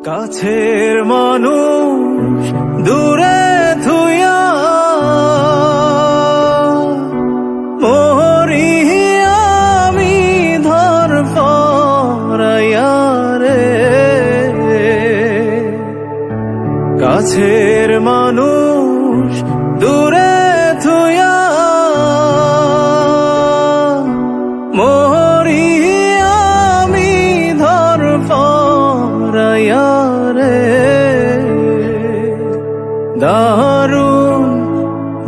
কাছের মানুষ দূরে থুইয়া মরি আমি ধর পরাইয়া রে। কাছের মানুষ দূরে থুইয়া মরি আমি ধর পরাইয়া রে। দারুণ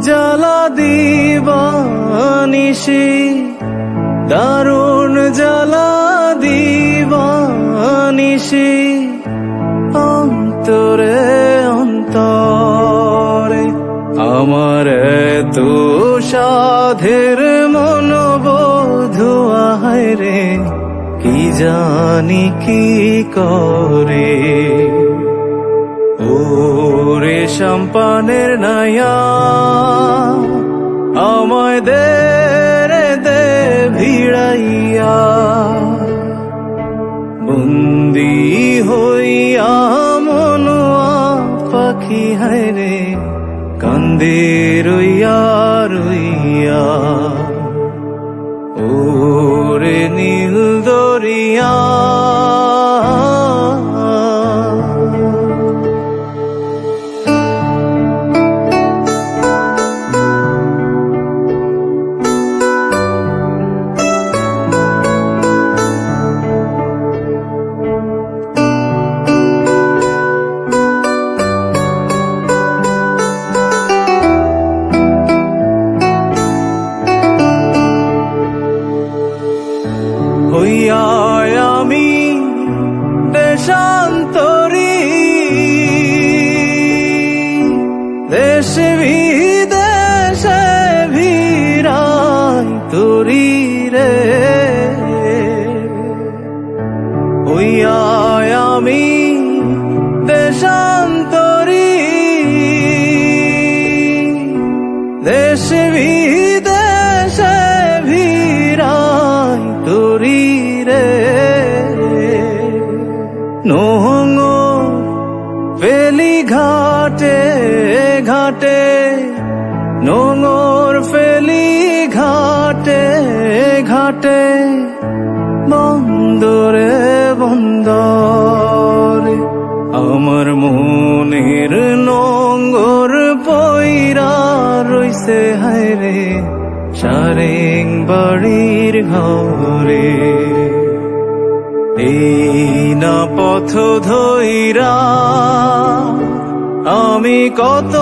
জ্বালা দিবানিশি, দারুণ জ্বালা দিবানিশি, অন্তরে অন্তরে আমার তো সাধের মনোবোধ রে, কি জানি কি করে। ওরে সম্পানের নাইয়া আমায় দে রে দে ভিড়াইয়া, বন্দি হইয়া মনুয়া পাখি হায় রে, কান্দে রইয়া রইয়া। ওরে নীল দরিয়া হইয়া আমি দেশান্তরী, দেশ বিদেশে ভিড়াই তোরি রে। হইয়া আমি দেশান্তরী, দেশ বিদেশে ভিড়াই তোরি রে। নোঙর ফেলি ঘাটে ঘাটে, নোঙর ফেলি ঘাটে ঘাটে, বন্দরে বন্দরে আমার মনের নোঙর পইরা রইছে হায় রে, সারেং বাড়ির ঘরে। এই না পথ ধইরা আমি কত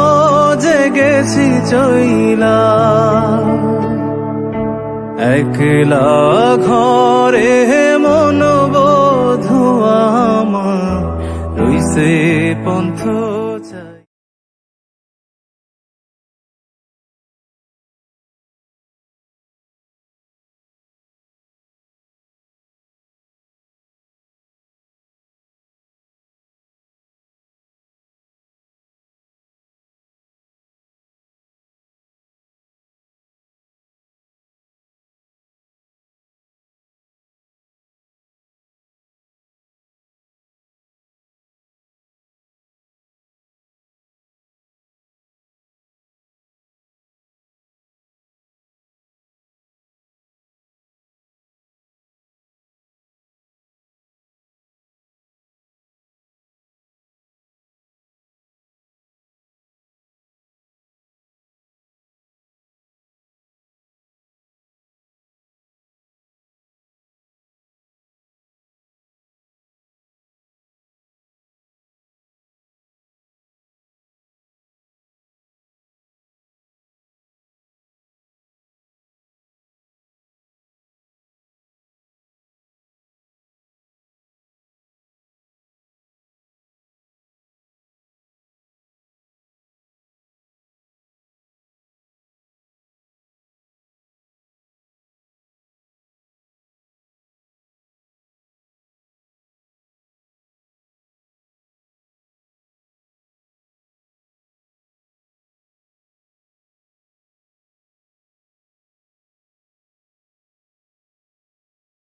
জেগেছি চইলা, একলা ঘরে মনোবোধ আমার রইছে পন্থ।